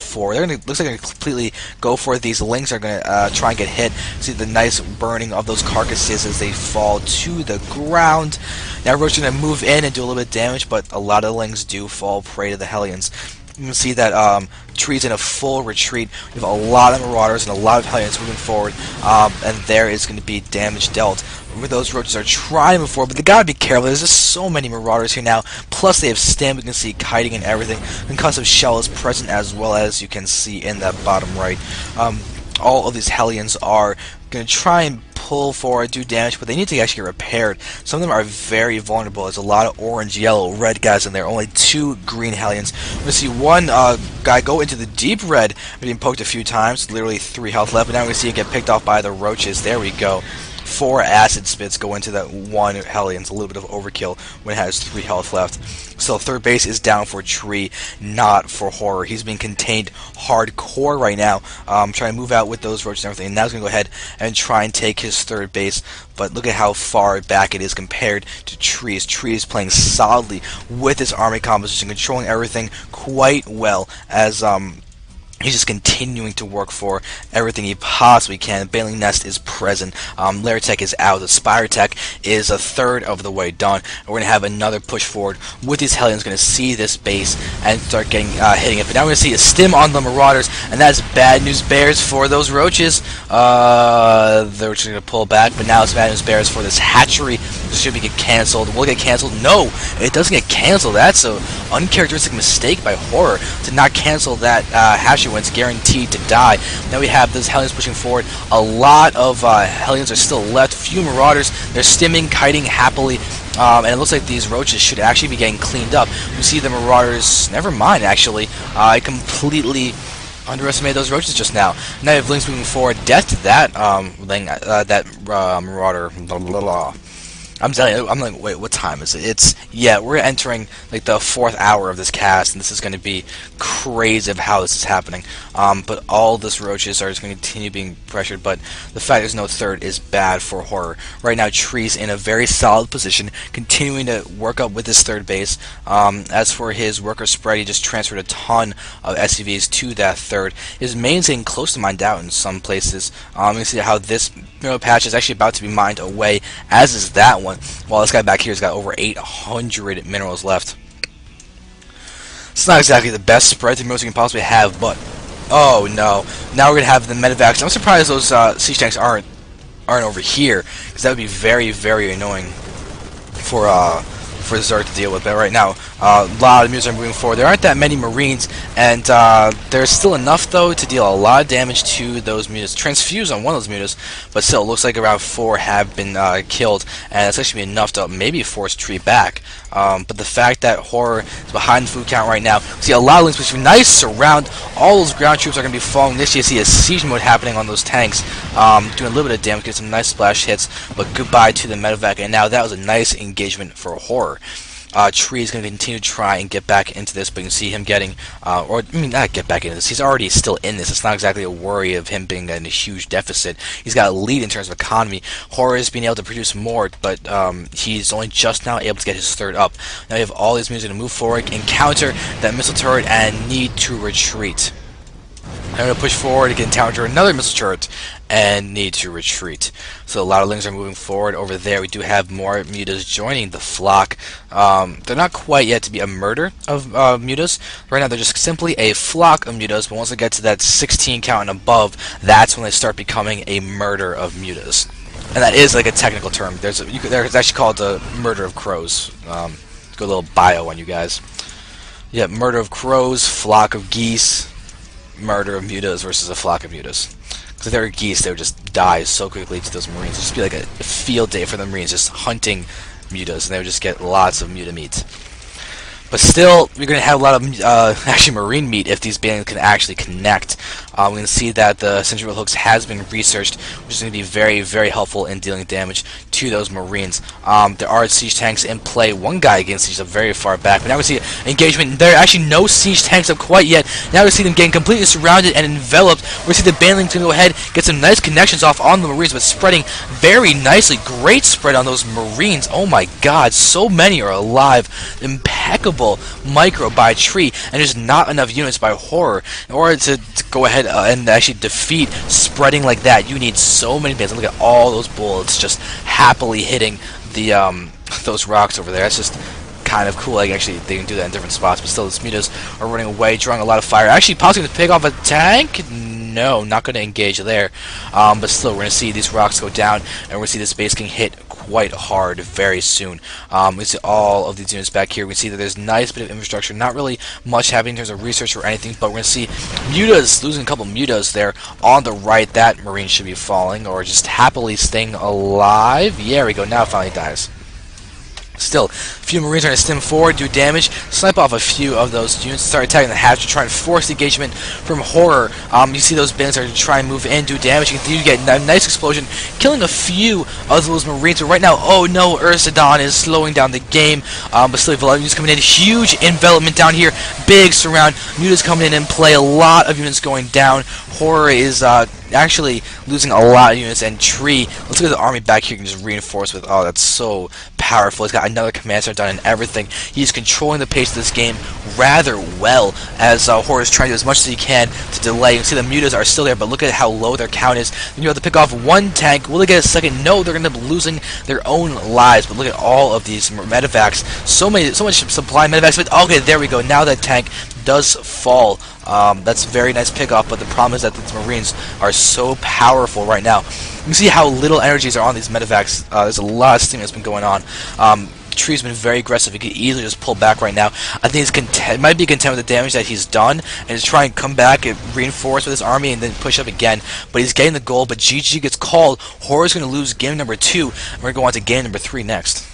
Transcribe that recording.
for. They're gonna, looks like they're gonna completely go for it. These lings are gonna try and get hit. See the nice burning of those carcasses as they fall to the ground. Now Roach gonna move in and do a little bit of damage, but a lot of lings do fall prey to the Hellions. You can see that Tree's in a full retreat. We have a lot of Marauders and a lot of Hellions moving forward, and there is going to be damage dealt. Remember, those Roaches are trying to move forward, but they gotta be careful. There's just so many Marauders here now. Plus, they have stim. You can see kiting and everything. Concussive shell is present as well, as you can see in that bottom right. All of these Hellions are going to try and pull forward, do damage, but they need to actually get repaired. Some of them are very vulnerable. There's a lot of orange, yellow, red guys in there. Only 2 green Hellions. We're going to see one guy go into the deep red, being poked a few times. Literally 3 health left, but now we're going to see him get picked off by the Roaches. There we go. 4 acid spits go into that one Hellion. It's a little bit of overkill when it has 3 health left. So third base is down for Tree, not for Horror. He's being contained hardcore right now. Trying to move out with those Roaches and everything. And now he's going to go ahead and try and take his third base. But look at how far back it is compared to Tree's. Tree is playing solidly with his army composition, controlling everything quite well as he's just continuing to work for everything he possibly can. Baneling Nest is present. Lair Tech is out. The Spire Tech is a third of the way done. And we're going to have another push forward with these Hellions. Going to see this base and start getting hitting it. But now we're going to see a stim on the Marauders, and that's bad news bears for those Roaches. They're just going to pull back, but now it's bad news bears for this hatchery. This should be get canceled. Will it get canceled? No, it doesn't get canceled. That's an uncharacteristic mistake by Horror to not cancel that hatchery when it's guaranteed to die. Now we have those Hellions pushing forward. A lot of Hellions are still left. Few Marauders. They're stimming, kiting happily. And it looks like these Roaches should actually be getting cleaned up. You see the Marauders. Never mind, actually. I completely underestimated those Roaches just now. Now you have Lings moving forward. Death to that Marauder. Blah, blah, blah. I'm telling you, I'm like, wait, what time is it? Yeah, we're entering like the 4th hour of this cast, and this is going to be crazy of how this is happening. But all this Roaches are just going to continue being pressured, but the fact there's no third is bad for Horror. Right now, Tree's in a very solid position, continuing to work up with his third base. As for his worker spread, he just transferred a ton of SCVs to that third. His main's getting close to mined out in some places. You can see how this mineral patch is actually about to be mined away, as is that one. While this guy back here has got over 800 minerals left. It's not exactly the best spread to minerals you can possibly have, but oh no! Now we're gonna have the medevacs. I'm surprised those siege tanks aren't over here, because that would be very, very annoying for Zerg to deal with. But right now, a lot of mutas are moving forward. There aren't that many Marines, and there's still enough though to deal a lot of damage to those mutas. Transfuse on one of those mutas, but still, it looks like around 4 have been killed, and it's actually enough to maybe force Tree back. But the fact that Horror is behind the food count right now, see a lot of links, which is nice surround. All those ground troops are going to be falling. This you see a siege mode happening on those tanks, doing a little bit of damage, getting some nice splash hits. But goodbye to the medevac, and now that was a nice engagement for Horror. Tree is going to continue to try and get back into this, but you can see him getting, or I mean, not get back into this. He's already still in this. It's not exactly a worry of him being in a huge deficit. He's got a lead in terms of economy. Horror is being able to produce more, but he's only just now able to get his third up. Now you have all these moves going to move forward, encounter that missile turret, and need to retreat. I'm going to push forward to encounter another missile turret and need to retreat. So a lot of lings are moving forward. Over there we do have more mutas joining the flock. They're not quite yet to be a murder of mutas. Right now they're just simply a flock of mutas, but once they get to that 16 count and above, that's when they start becoming a murder of mutas. And that is like a technical term. There's actually called the murder of crows. Go a little bio on you guys. Yeah, murder of crows, flock of geese, murder of mutas versus a flock of mutas. Because if they were geese, they would just die so quickly to those Marines. It would just be like a field day for the Marines, just hunting mutas, and they would just get lots of muta meat. But still, you're going to have a lot of actually Marine meat if these bands can actually connect. We can see that the centrifugal hooks has been researched, which is going to be very, very helpful in dealing damage to those Marines. There are siege tanks in play. One guy against siege up very far back, but now we see engagement. There are actually no siege tanks up quite yet. Now we see them getting completely surrounded and enveloped. We see the bandlings going to go ahead, get some nice connections off on the Marines, but spreading very nicely. Great spread on those Marines. Oh my god, so many are alive. Impeccable terrible micro by Tree, and there's not enough units by Horror in order to go ahead and actually defeat spreading like that. You need so many bins. Look at all those bullets just happily hitting the those rocks over there. That's just kind of cool. Like, actually, they can do that in different spots, but still, the Mutas are running away, drawing a lot of fire. Actually, possibly to pick off a tank. No, not going to engage there. But still, we're going to see these rocks go down, and we're going to see this base getting hit quite hard very soon. We see all of these units back here. We see that there's a nice bit of infrastructure. Not really much happening in terms of research or anything, but we're going to see Mutas, losing a couple Mutas there on the right. That Marine should be falling, or just happily staying alive. There we go. Now it finally dies. Still, a few Marines are going to stem forward, do damage, snipe off a few of those units, start attacking the hatch to try and force the engagement from Horror. You see those bandits are to try and move in, do damage, you continue to get a nice explosion, killing a few of those Marines. But right now, oh no, Ursadon is slowing down the game, but still, a lot of units coming in, huge envelopment down here, big surround, Mutas coming in and play, a lot of units going down. Horror is actually losing a lot of units, and Tree, let's look at the army back here, can just reinforce with, oh, that's so powerful. He's got another command center done and everything. He's controlling the pace of this game rather well, as Horror is trying to do as much as he can to delay. You can see the Mutas are still there, but look at how low their count is. Then you have to pick off one tank. Will they get a second? No, they're going to end up losing their own lives. But look at all of these medevacs. So much supply medevacs. But okay, there we go. Now that tank does fall. That's a very nice pick off, but the problem is that these Marines are so powerful right now. You can see how little energies are on these medevacs. There's a lot of steam that's been going on. Tree's been very aggressive. He could easily just pull back right now. I think he's content, might be content with the damage that he's done, and just try and come back and reinforce with his army and then push up again. But he's getting the goal, but GG gets called. Horror's going to lose game number 2, and we're going to go on to game number 3 next.